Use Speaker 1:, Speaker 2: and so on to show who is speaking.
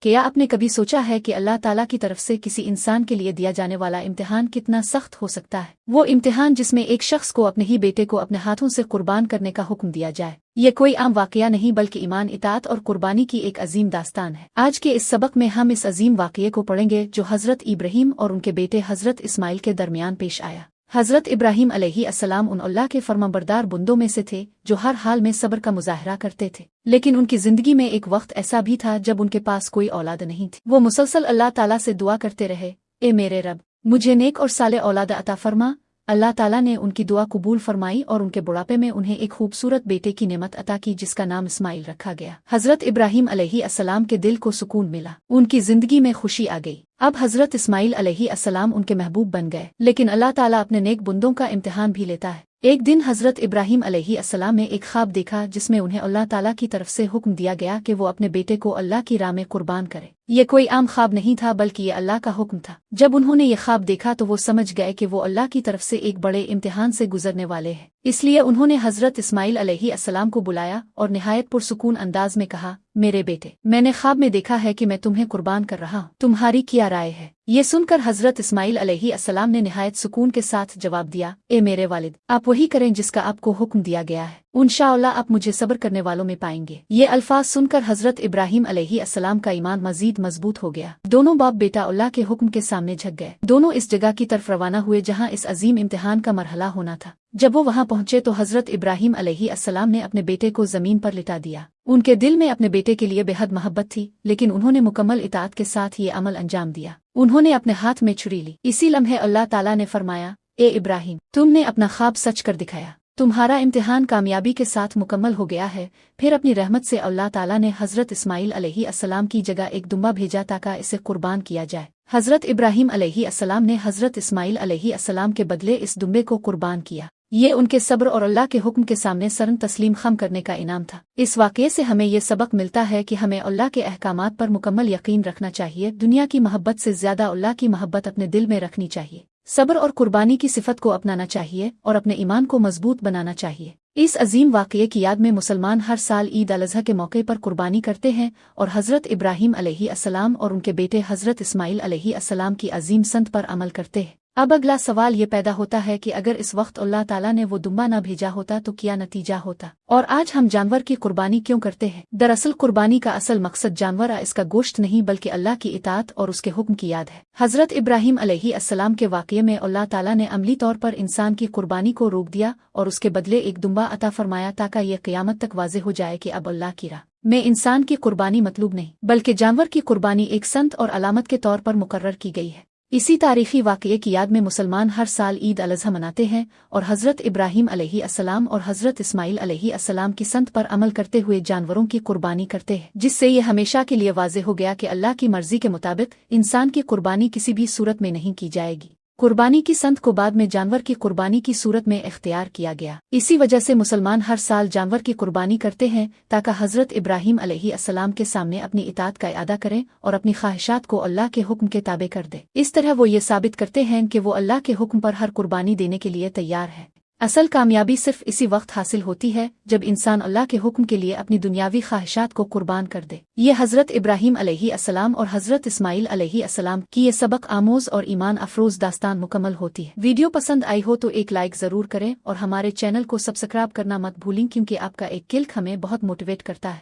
Speaker 1: क्या आपने कभी सोचा है कि अल्लाह ताला की तरफ से किसी इंसान के लिए दिया जाने वाला इम्तिहान कितना सख्त हो सकता है? वो इम्तिहान जिसमें एक शख्स को अपने ही बेटे को अपने हाथों से कुर्बान करने का हुक्म दिया जाए। ये कोई आम वाकया नहीं बल्कि ईमान, इताअत और कुर्बानी की एक अजीम दास्तान है। आज के इस सबक में हम इस अजीम वाकये को पढ़ेंगे जो हजरत इब्राहीम और उनके बेटे हजरत इस्माइल के दरमियान पेश आया। हजरत इब्राहीम अलैहिस्सलाम उन अल्लाह के फरमाबरदार बंदों में से थे जो हर हाल में सब्र का मुजाहरा करते थे, लेकिन उनकी जिंदगी में एक वक्त ऐसा भी था जब उनके पास कोई औलाद नहीं थी। वो मुसलसल अल्लाह ताला से दुआ करते रहे, ए मेरे रब, मुझे नेक और साले औलाद अता फरमा। अल्लाह ताला ने उनकी दुआ कबूल फरमाई और उनके बुढ़ापे में उन्हें एक खूबसूरत बेटे की नेमत अता की जिसका नाम इस्माइल रखा गया। हजरत इब्राहीम अलैहिस्सलाम के दिल को सुकून मिला, उनकी जिंदगी में खुशी आ गई। अब हजरत इस्माइल अलैहिस्सलाम उनके महबूब बन गए, लेकिन अल्लाह ताला अपने नेक बंदों का इम्तिहान भी लेता है। एक दिन हजरत इब्राहीम अलैहिस्सलाम ने एक ख्वाब देखा जिसमें उन्हें अल्लाह ताला की तरफ से हुक्म दिया गया कि वो अपने बेटे को अल्लाह की राह में कुर्बान करे। ये कोई आम ख्वाब नहीं था बल्कि ये अल्लाह का हुक्म था। जब उन्होंने ये ख्वाब देखा तो वो समझ गए कि वो अल्लाह की तरफ से एक बड़े इम्तिहान से गुजरने वाले हैं। इसलिए उन्होंने हजरत इस्माइल अलैहिस्सलाम को बुलाया और निहायत पुरसुकून अंदाज में कहा, मेरे बेटे, मैंने ख्वाब में देखा है कि मैं तुम्हें कुर्बान कर रहा हूँ, तुम्हारी क्या राय है? ये सुनकर हजरत इस्माइल अलैहिस्सलाम ने निहायत सुकून के साथ जवाब दिया, ए मेरे वालिद, आप वही करें जिसका आपको हुक्म दिया गया है। इंशाअल्लाह आप मुझे सब्र करने वालों में पाएंगे। ये अल्फाज सुनकर हजरत इब्राहीम अलैहिस्सलाम का ईमान मजीद मजबूत हो गया। दोनों बाप बेटा अल्लाह के हुक्म के सामने झुक गए। दोनों इस जगह की तरफ रवाना हुए जहाँ इस अजीम इम्तिहान का मरहला होना था। जब वो वहाँ पहुंचे तो हजरत इब्राहीम अलैहिस्सलाम ने अपने बेटे को जमीन पर लिटा दिया। उनके दिल में अपने बेटे के लिए बेहद मोहब्बत थी, लेकिन उन्होंने मुकम्मल इताअत के साथ ये अमल अंजाम दिया। उन्होंने अपने हाथ में छुरी ली। इसी लम्हे अल्लाह ताला ने फरमाया, ए इब्राहीम, तुमने अपना ख्वाब सच कर दिखाया, तुम्हारा इम्तिहान कामयाबी के साथ मुकम्मल हो गया है। फिर अपनी रहमत से अल्लाह ताला ने हजरत इस्माइल अलैहिस्सलाम की जगह एक दुम्बा भेजा ताकि इसे कुर्बान किया जाए। हजरत इब्राहीम अलैहिस्सलाम ने हजरत इस्माइल अलैहिस्सलाम के बदले इस दुम्बे को कुर्बान किया। ये उनके सब्र और अल्लाह के हुक्म के सामने सरन तस्लीम खम करने का इनाम था। इस वाक़ये से हमें ये सबक मिलता है कि हमें अल्लाह के अहकामात पर मुकम्मल यकीन रखना चाहिए। दुनिया की मोहब्बत से ज्यादा अल्लाह की मोहब्बत अपने दिल में रखनी चाहिए। सब्र और कुर्बानी की सिफत को अपनाना चाहिए और अपने ईमान को मजबूत बनाना चाहिए। इस अजीम वाक़ये की याद में मुसलमान हर साल ईद अल अज़हा के मौके पर कुर्बानी करते हैं और हजरत इब्राहीम अलैहिस्सलाम और उनके बेटे हजरत इस्माइल अलैहिस्सलाम की अजीम संत पर अमल करते हैं। अब अगला सवाल ये पैदा होता है कि अगर इस वक्त अल्लाह ताला ने वो दुम्बा न भेजा होता तो क्या नतीजा होता, और आज हम जानवर की कुर्बानी क्यों करते हैं? दरअसल कुर्बानी का असल मकसद जानवर इसका गोश्त नहीं बल्कि अल्लाह की इताअत और उसके हुक्म की याद है। हजरत इब्राहीम अलैहिस्सलाम के वाक़ये में अल्लाह ताला ने अमली तौर पर इंसान की कुर्बानी को रोक दिया और उसके बदले एक दुम्बा अता फरमाया ताकि यह क़यामत तक वाज़ेह हो जाए कि अब अल्लाह की राह में इंसान की कुर्बानी मतलूब नहीं बल्कि जानवर की कुर्बानी एक संत और अलामत के तौर पर मुकर्रर की गई है। इसी तारीखी वाक़ये की याद में मुसलमान हर साल ईद अल अज़हा मनाते हैं और हजरत इब्राहीम अलैहिस्सलाम और हजरत इस्माइल अलैहिस्सलाम की संत पर अमल करते हुए जानवरों की कुर्बानी करते हैं, जिससे ये हमेशा के लिए वाज़ेह हो गया कि अल्लाह की मर्जी के मुताबिक इंसान की कुर्बानी किसी भी सूरत में नहीं की जाएगी। कुर्बानी की संत को बाद में जानवर की कुर्बानी की सूरत में इख्तियार किया गया। इसी वजह से मुसलमान हर साल जानवर की कुर्बानी करते हैं ताकि हजरत इब्राहीम अलैहिस्सलाम के सामने अपनी इताअत का इरादा करें और अपनी ख्वाहिशात को अल्लाह के हुक्म के ताबे कर दे। इस तरह वो ये साबित करते हैं कि वो अल्लाह के हुक्म पर हर कुर्बानी देने के लिए तैयार है। असल कामयाबी सिर्फ इसी वक्त हासिल होती है जब इंसान अल्लाह के हुक्म के लिए अपनी दुनियावी ख्वाहिशात को कुर्बान कर दे। ये हजरत इब्राहीम अलैहिस्सलाम और हजरत इस्माइल अलैहिस्सलाम की ये सबक आमोज और ईमान अफरोज दास्तान मुकम्मल होती है। वीडियो पसंद आई हो तो एक लाइक जरूर करें और हमारे चैनल को सब्सक्राइब करना मत भूलें, क्योंकि आपका एक क्लिक हमें बहुत मोटिवेट करता है।